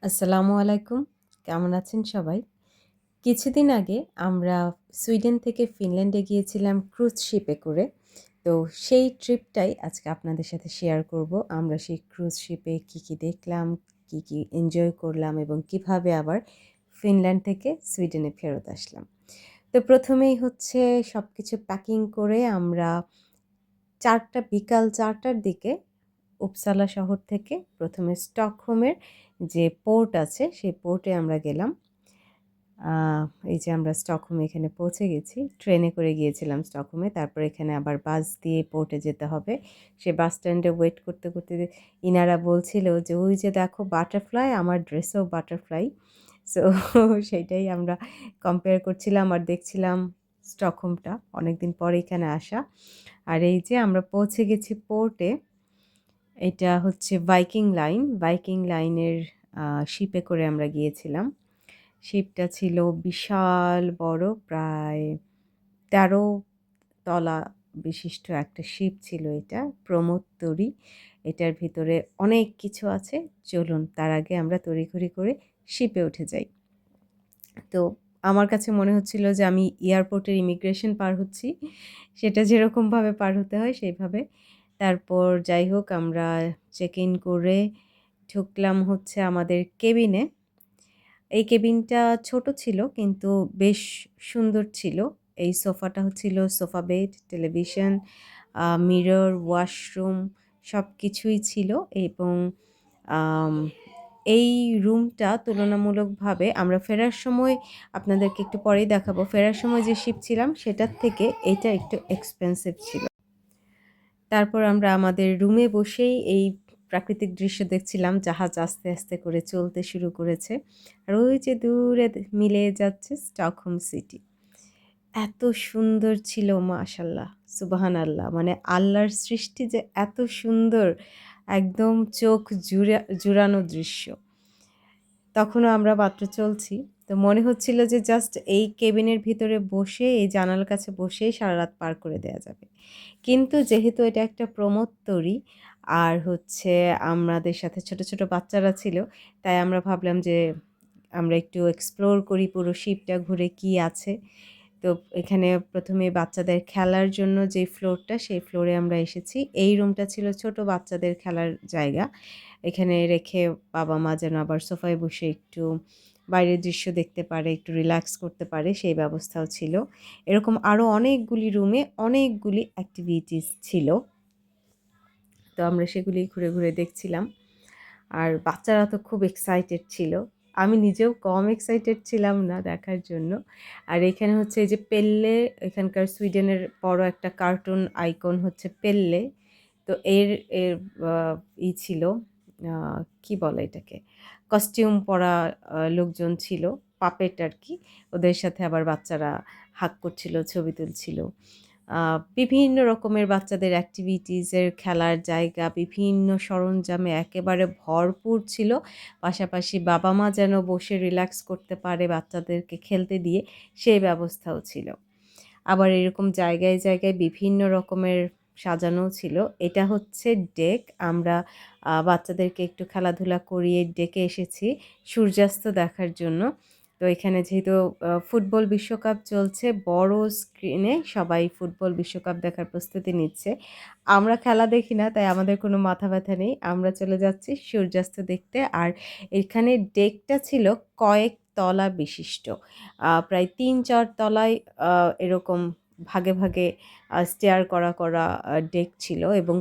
আসসালামু আলাইকুম। কেমন আছেন সবাই? কিছুদিন আগে আমরা সুইডেন থেকে ফিনল্যান্ডে গিয়েছিলাম ক্রুজ শিপে করে। তো সেই ট্রিপটাই আজকে আপনাদের সাথে শেয়ার করব। আমরা সেই ক্রুজ শিপে কী দেখলাম, কী এনজয় করলাম এবং কিভাবে আবার ফিনল্যান্ড থেকে সুইডেনে ফেরত আসলাম। তো ১ম এই হচ্ছে সবকিছু প্যাকিং করে আমরা বিকাল ৪টার দিকে উপসালা শহর থেকে ১ম এ স্টকহোমের যে পোর্ট আছে, সেই পোর্টে আমরা গেলাম। আ এই যে আমরা স্টকহোমে এখানে পৌঁছে গেছি। ট্রেনে করে গিয়েছিলাম স্টকহোমে। তারপর এখানে আবার বাস দিয়ে পোর্টে যেতে হবে। সে বাস স্ট্যান্ডে ওয়েট করতে ইনারা বলছিল যে, "ওই যে দেখো বাটারফ্লাই, আমার ড্রেসেও বাটারফ্লাই।" সো সেইটাই আমরা কম্পেয়ার করছিলাম আর দেখছিলাম স্টকহোমটা। অনেকদিন পরে এখানে আসা। আর এই যে আমরা পৌঁছে গেছি পোর্টে। এটা হচ্ছে ভাইকিং লাইন। ভাইকিং লাইনের শিপে করে আমরা গিয়েছিলাম। শিপটা ছিল বিশাল বড়, প্রায় ১৩ তলা বিশিষ্ট একটা শিপ ছিল এটা, প্রমোদতরী। এটার ভিতরে অনেক কিছু আছে। চলুন তার আগে আমরা তড়িঘড়ি করে শিপে উঠে যাই। তো আমার কাছে মনে হচ্ছিল যে আমি এয়ারপোর্টের ইমিগ্রেশন পার হচ্ছি। সেটা যেরকমভাবে পার হতে হয় সেইভাবে। তারপর যাই হোক আমরা চেক ইন করে ঢুকলাম হচ্ছে আমাদের কেবিনে। এই কেবিনটা ছোট ছিল কিন্তু বেশ সুন্দর ছিল। এই সোফাটা হচ্ছিল sofa bed, television, mirror, washroom সবকিছুই ছিল এবং আম এই রুমটা তুলনামূলকভাবে আমরা ফেরার সময় আপনাদেরকে একটু পরেই দেখাবো। ফেরার সময় যে শিপ ছিলাম সেটার থেকে এটা একটু এক্সপেন্সিভ ছিল। তারপর আমরা আমাদের রুমে বসেই এই প্রাকৃতিক দৃশ্য দেখছিলাম। জাহাজ আস্তে করে চলতে শুরু করেছে। আর ওই যে দূরে মিলে যাচ্ছে স্টকহোম সিটি। এত সুন্দর ছিল মাশাআল্লাহ, সুবহানাল্লাহ। মানে আল্লাহর সৃষ্টি যে এত সুন্দর, একদম চোখ জুড়ানো দৃশ্য। তখনও আমরা মাত্র চলছি। তো মনে হচ্ছিল যে জাস্ট এই কেবিনের ভিতরে বসে, এই জানালার কাছে বসেই সারারাত পার করে দেয়া যাবে। কিন্তু যেহেতু এটা একটা প্রমোদতরী আর হচ্ছে আমাদের সাথে ছোট বাচ্চারা ছিল, তাই আমরা ভাবলাম যে আমরা একটু এক্সপ্লোর করি পুরো শিপটা ঘুরে কি আছে। তো এখানে ১ম এ বাচ্চাদের খেলার জন্য যে ফ্লোরটা, সেই ফ্লোরে আমরা এসেছি। এই রুমটা ছিল ছোট বাচ্চাদের খেলার জায়গা। এখানে রেখে বাবা-মা যেন আবার সোফায় বসে একটু বাইরের দৃশ্য দেখতে পারে, একটু রিল্যাক্স করতে পারে, সেই ব্যবস্থাও ছিল। এরকম আরও অনেকগুলি রুমে অনেকগুলি অ্যাক্টিভিটিস ছিল। তো আমরা সেগুলি ঘুরে দেখছিলাম। আর বাচ্চারা তো খুব এক্সাইটেড ছিল। আমি নিজেও কম এক্সাইটেড ছিলাম না দেখার জন্য। আর এখানে হচ্ছে এই যে পেল্লে, এখানকার সুইডেনের বড় একটা কার্টুন আইকন হচ্ছে পেল্লে। তো এর আ ছিল, আ কি বলে এটাকে? কস্টিউম পরা লোকজন ছিল, পাপেট আরকি। ওদের সাথে আবার বাচ্চারা হাগ করছিল, ছবি তুলছিল। আ বিভিন্ন রকমের বাচ্চাদের অ্যাক্টিভিটিস এর খেলার জায়গা, বিভিন্ন সরঞ্জামে একেবারে ভরপুর ছিল। পাশাপাশি বাবা-মা যেন বসে রিল্যাক্স করতে পারে বাচ্চাদেরকে খেলতে দিয়ে, সেই ব্যবস্থাও ছিল। আবার এরকম জায়গায় বিভিন্ন রকমের সাজানোও ছিল। এটা হচ্ছে ডেক। আমরা বাচ্চাদেরকে একটু খেলাধুলা করিয়ে ডেকে এসেছি সূর্যাস্ত দেখার জন্য। তো এখানে যেহেতু ফুটবল বিশ্বকাপ চলছে, বড় স্ক্রিনে সবাই ফুটবল বিশ্বকাপ দেখার প্রস্তুতি নিচ্ছে। আমরা খেলা দেখি না, তাই আমাদের কোনো মাথা ব্যথা নেই। আমরা চলে যাচ্ছি সূর্যাস্ত দেখতে। আর এখানে ডেকটা ছিল কয়েক তলা বিশিষ্ট। প্রায় ৩-৪ তলায় আ এরকম ভাগে স্টেয়ার করা ডেক ছিল এবং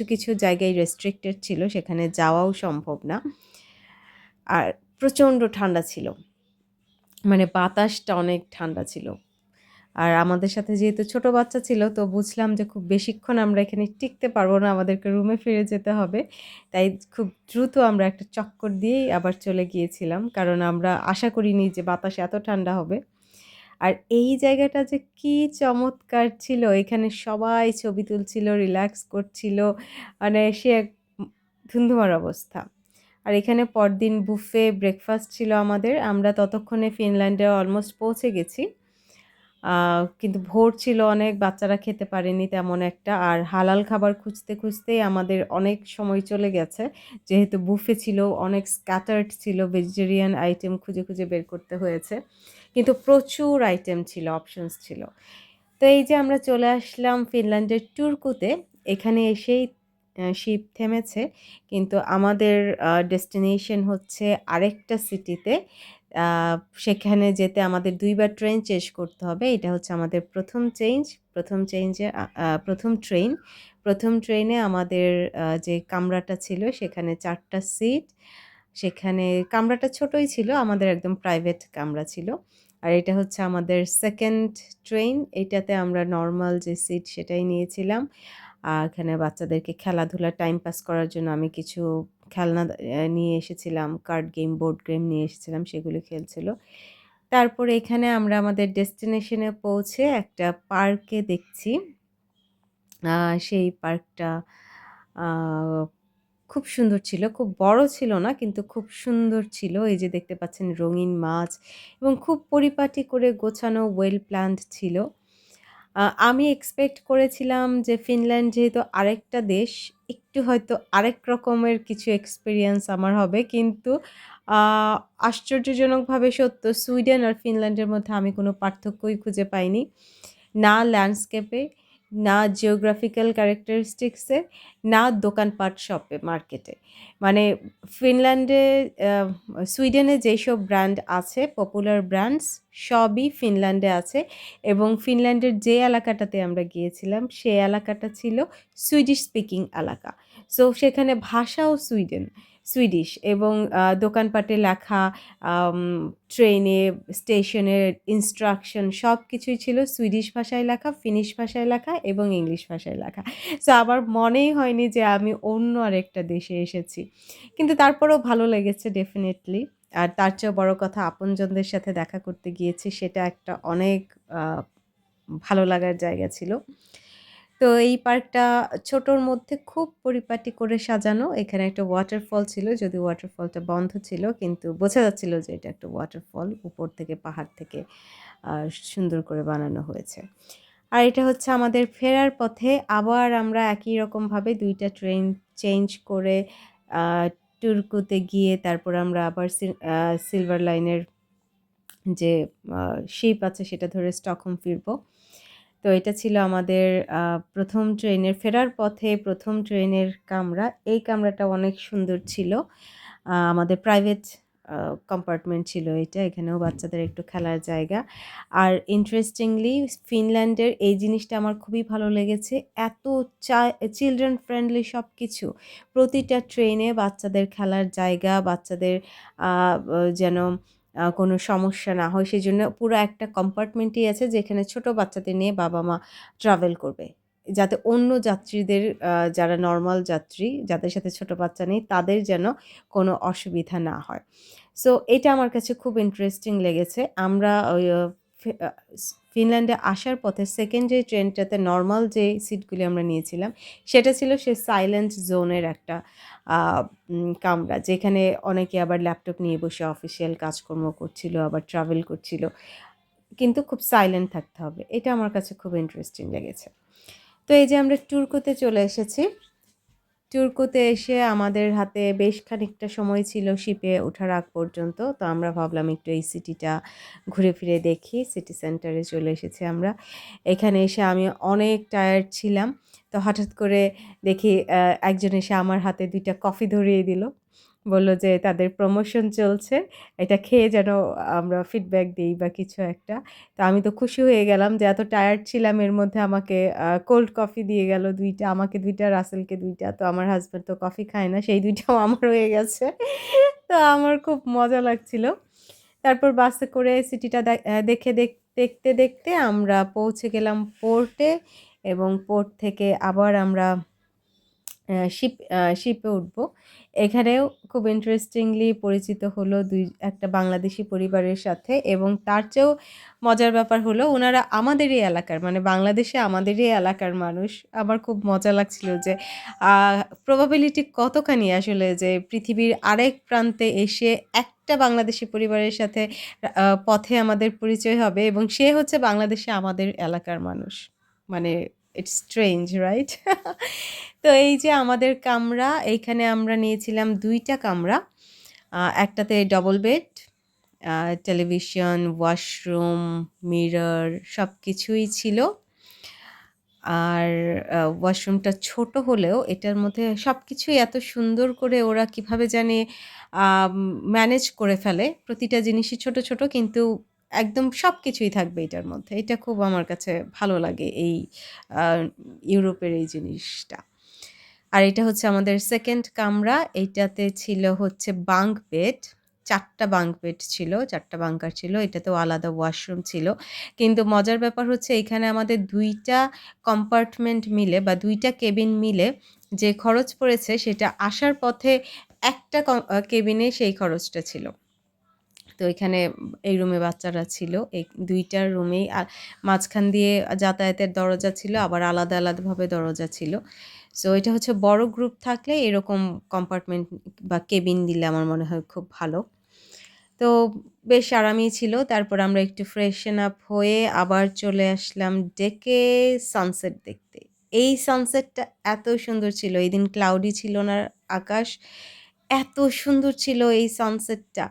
কিছু জায়গায় রেস্ট্রিক্টেড ছিল, সেখানে যাওয়াও সম্ভব না। আর প্রচণ্ড ঠান্ডা ছিল। মানে বাতাসটা অনেক ঠান্ডা ছিল। আর আমাদের সাথে যেহেতু ছোট বাচ্চা ছিল, তো বুঝলাম যে খুব বেশিক্ষণ আমরা এখানে টিকতে পারবো না, আমাদেরকে রুমে ফিরে যেতে হবে। তাই খুব দ্রুত আমরা একটা চক্কর দিয়েই আবার চলে গিয়েছিলাম। কারণ আমরা আশা করিনি যে বাতাস এত ঠান্ডা হবে। আর এই জায়গাটা যে কি চমৎকার ছিল! এখানে সবাই ছবি তুলছিল, রিল্যাক্স করছিল। মানে সে এক ধুন্ধুমার অবস্থা। আর এখানে পরদিন বুফে ব্রেকফাস্ট ছিল আমাদের। আমরা ততক্ষণে ফিনল্যান্ডে অলমোস্ট পৌঁছে গেছি। কিন্তু ভোর ছিল অনেক, বাচ্চারা খেতে পারেনি তেমন একটা। আর হালাল খাবার খুঁজতে, খুঁজতেই আমাদের অনেক সময় চলে গেছে। যেহেতু বুফে ছিল, অনেক স্ক্যাটার্ড ছিল, ভেজিটেরিয়ান আইটেম খুঁজে, খুঁজে বের করতে হয়েছে। কিন্তু প্রচুর আইটেম ছিল, অপশনস ছিল। তো এই যে আমরা চলে আসলাম ফিনল্যান্ডের টুরকুতে। এখানে এসেই শিপ থেমেছে। কিন্তু আমাদের ডেস্টিনেশন হচ্ছে আরেকটা সিটিতে। আ সেখানে যেতে আমাদের ২ বার ট্রেন চেঞ্জ করতে হবে। এটা হচ্ছে আমাদের ১ম চেঞ্জ। ১ম চেঞ্জে ১ম ট্রেন। ১ম ট্রেনে আমাদের যে কামরাটা ছিল সেখানে ৪ টা সিট। সেখানে কামরাটা ছোটই ছিল, আমাদের একদম প্রাইভেট কামরা ছিল। আর এটা হচ্ছে আমাদের 2nd ট্রেন। এটাতে আমরা নরমাল যে সিট সেটাই নিয়েছিলাম। এখানে বাচ্চাদেরকে খেলাধুলা টাইম পাস করার জন্য আমি কিছু খেলনা নিয়ে এসেছিলাম। কার্ড গেম, বোর্ড গেম নিয়ে এসেছিলাম, সেগুলো খেলছিল। তারপরে এখানে আমরা আমাদের ডেস্টিনেশনে পৌঁছে একটা পার্কে দেখছি। আ সেই পার্কটা আ খুব সুন্দর ছিল। খুব বড় ছিল না, কিন্তু খুব সুন্দর ছিল। এই যে দেখতে পাচ্ছেন রঙিন মাছ এবং খুব পরিপাটি করে গোছানো ওয়েল প্ল্যানড ছিল। আমি এক্সপেক্ট করেছিলাম যে ফিনল্যান্ড যেহেতু আরেকটা দেশ, একটু হয়তো আরেক রকমের কিছু এক্সপেরিয়েন্স আমার হবে। কিন্তু আ আশ্চর্যজনকভাবে সত্য, সুইডেন আর ফিনল্যান্ডের মধ্যে আমি কোনো পার্থক্যই খুঁজে পাইনি। না ল্যান্ডস্কেপে, না জিওগ্রাফিক্যাল ক্যারেক্টারিস্টিক্স এ, না দোকানপাট শপে, মার্কেটে। মানে ফিনল্যান্ডে আ সুইডেনে যেসব ব্র্যান্ড আছে, পপুলার ব্র্যান্ডস সবই ফিনল্যান্ডে আছে। এবং ফিনল্যান্ডের যে এলাকাটাতে আমরা গিয়েছিলাম, সে এলাকাটা ছিল সুইডিশ স্পিকিং এলাকা। সো সেখানে ভাষাও সুইডিশ এবং দোকানপাটে লেখা, আম ট্রেনে, স্টেশনের ইনস্ট্রাকশন সবকিছুই ছিল সুইডিশ ভাষায় লেখা, ফিনিশ ভাষায় লেখা এবং ইংলিশ ভাষায় লেখা। সো আমার মনেই হয়নি যে আমি অন্য আরেকটা দেশে এসেছি। কিন্তু তারপরেও ভালো লেগেছে ডেফিনিটলি। আর তার চেয়েও বড় কথা, আপনজনদের সাথে দেখা করতে গিয়েছি, সেটা একটা অনেক আ ভালো লাগার জায়গা ছিল। তো এই পার্কটা ছোটর মধ্যে খুব পরিপাটি করে সাজানো। এখানে একটা ওয়াটারফল ছিল, যদিও ওয়াটারফলটা বন্ধ ছিল, কিন্তু বোঝা যাচ্ছিল যে এটা একটা ওয়াটারফল। উপর থেকে, পাহাড় থেকে আ সুন্দর করে বানানো হয়েছে। আর এটা হচ্ছে আমাদের ফেরার পথে আবার আমরা একই রকমভাবে ২ টা ট্রেন চেঞ্জ করে আ টুরকুতে গিয়ে তারপর আমরা আবার সিলভার লাইনের যে আ শিপ আছে সেটা ধরে স্টকহোম ফিরবো। তো এটা ছিল আমাদের ১ম ট্রেনের ফেরার পথে ১ম ট্রেনের কামরা। এই কামরাটা অনেক সুন্দর ছিল। আমাদের প্রাইভেট আ কম্পার্টমেন্ট ছিল এটা। এখানেও বাচ্চাদের একটু খেলার জায়গা। আর ইন্টারেস্টিংলি ফিনল্যান্ডের এই জিনিসটা আমার খুবই ভালো লেগেছে। এত চিলড্রেন ফ্রেন্ডলি সবকিছু। প্রতিটা ট্রেনে বাচ্চাদের খেলার জায়গা, বাচ্চাদের আ যেন কোনো সমস্যা না হয় সেজন্য পুরো একটা কম্পার্টমেন্টই আছে যেখানে ছোট বাচ্চাদের নিয়ে বাবা-মা ট্রাভেল করবে। যাতে অন্য যাত্রীদের, যারা নরমাল যাত্রী, যাদের সাথে ছোট বাচ্চা নেই, তাদের যেন কোনো অসুবিধা না হয়। সো এটা আমার কাছে খুব ইন্টারেস্টিং লেগেছে। আমরা ওই ফি আ স ফিনল্যান্ডে আসার পথে 2nd যে ট্রেনটাতে নরমাল যে সিটগুলি আমরা নিয়েছিলাম, সেটা ছিল সে সাইলেন্ট জোনের একটা আ কামরা। যেখানে অনেকে আবার ল্যাপটপ নিয়ে বসে অফিসিয়াল কাজকর্ম করছিল, আবার ট্রাভেল করছিল। কিন্তু খুব সাইলেন্ট থাকতে হবে। এটা আমার কাছে খুব ইন্টারেস্টিং লেগেছে। তো এই যে আমরা টুরকুতে চলে এসেছি। টুরকুতে এসে আমাদের হাতে বেশ খানিকটা সময় ছিল শিপে ওঠার আগ পর্যন্ত। তো আমরা ভাবলাম একটু এই সিটিটা ঘুরে ফিরে দেখি। সিটি সেন্টারে চলে এসেছি আমরা। এখানে এসে আমি অনেক টায়ার্ড ছিলাম। তো হঠাৎ করে দেখি একজন এসে আমার হাতে ২ টা কফি ধরিয়ে দিল। বলল যে তাদের প্রমোশন চলছে। এটা খেয়ে যেন আমরা ফিডব্যাক দেই বা কিছু একটা। তো আমি তো খুশি হয়ে গেলাম যে এত টায়ার্ড ছিলাম, এর মধ্যে আমাকে কোল্ড কফি দিয়ে গেল ২ টা, আমাকে ২ টা, রাসেলকে ২ টা। তো আমার হাসব্যান্ড তো কফি খায় না। সেই ২ টাও আমার হয়ে গেছে। তো আমার খুব মজা লাগছিল। তারপর বাসে করে সিটিটা দেখে দেখতে, দেখতে আমরা পৌঁছে গেলাম পোর্টে এবং পোর্ট থেকে আবার আমরা শিপে উঠবো। এখানেও খুব ইন্টারেস্টিংলি পরিচিত হলো একটা বাংলাদেশি পরিবারের সাথে, এবং তার চেয়েও মজার ব্যাপার হলো উনারা আমাদেরই এলাকার, মানে বাংলাদেশে আমাদেরই এলাকার মানুষ। আমার খুব মজা লাগছিল যে আ প্রবাবিলিটি কতখানি আসলে যে পৃথিবীর আরেক প্রান্তে এসে একটা বাংলাদেশি পরিবারের সাথে পথে আমাদের পরিচয় হবে, এবং সে হচ্ছে বাংলাদেশে আমাদের এলাকার মানুষ। মানে ইটস স্ট্রেঞ্জ, রাইট? তো এই যে আমাদের কামরা, এইখানে আমরা নিয়েছিলাম ২ টা কামরা। একটাতে double bed, television, washroom, mirror সবকিছুই ছিল। আর ওয়াশরুমটা ছোট হলেও এটার মধ্যে সবকিছুই এত সুন্দর করে ওরা কিভাবে জানি আম ম্যানেজ করে ফেলে। প্রতিটা জিনিসই ছোট, ছোট, কিন্তু একদম সবকিছুই থাকবে এটার মধ্যে। এটা খুব আমার কাছে ভালো লাগে এই আ ইউরোপের এই জিনিসটা। আর এটা হচ্ছে আমাদের 2nd কামরা। এইটাতে ছিল হচ্ছে বাঙ্ক বেড। ৪ টা বাঙ্ক বেড ছিল, ৪ টা বাঙ্কার ছিল। এটাতেও আলাদা ওয়াশরুম ছিল। কিন্তু মজার ব্যাপার হচ্ছে এখানে আমাদের ২ টা কম্পার্টমেন্ট মিলে বা ২ টা কেবিন মিলে যে খরচ পড়েছে সেটা আসার পথে একটা কেবিনে সেই খরচটা ছিল। তো এখানে এই রুমে বাচ্চারা ছিল। এই ২ টা রুমেই মাঝখান দিয়ে যাতায়াতের দরজা ছিল, আবার আলাদা, আলাদাভাবে দরজা ছিল। সো এটা হচ্ছে বড় গ্রুপ থাকলে এরকম কম্পার্টমেন্ট বা কেবিন দিলে আমার মনে হয় খুব ভালো। তো বেশ আরামই ছিল। তারপর আমরা একটু ফ্রেশন আপ হয়ে আবার চলে আসলাম ডেকে সানসেট দেখতে। এই সানসেটটা এত সুন্দর ছিল। এদিন ক্লাউডি ছিল না আকাশ। এত সুন্দর ছিল এই সানসেটটা।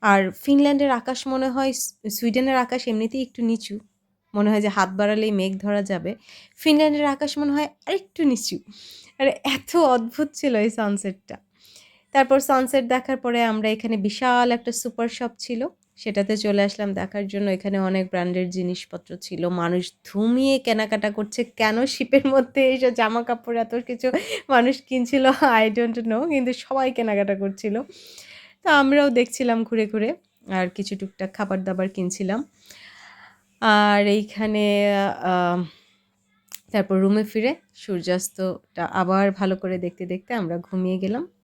আর ফিনল্যান্ডের আকাশ মনে হয় সুইডেনের আকাশ এমনিতেই একটু নিচু। মনে হয় যে হাত বাড়ালেই মেঘ ধরা যাবে। ফিনল্যান্ডের আকাশ মনে হয় আরেকটু নিচু। আর এত অদ্ভুত ছিল এই সানসেটটা। তারপর সানসেট দেখার পরে আমরা এখানে বিশাল একটা সুপার শপ ছিল। সেটাতে চলে আসলাম দেখার জন্য। এখানে অনেক ব্র্যান্ডের জিনিসপত্র ছিল। মানুষ ধুমিয়ে কেনাকাটা করছে। কেন শিপের মধ্যে এইসব জামাকাপড় এত কিছু মানুষ কিনছিল I don't know, কিন্তু সবাই কেনাকাটা করছিল। তো আমরাও দেখছিলাম ঘুরে, ঘুরে। আর কিছু টুকটাক খাবার-দাবার কিনছিলাম। আর এইখানে আ তারপর রুমে ফিরে সূর্যাস্তটা আবার ভালো করে দেখতে, দেখতে আমরা ঘুমিয়ে গেলাম।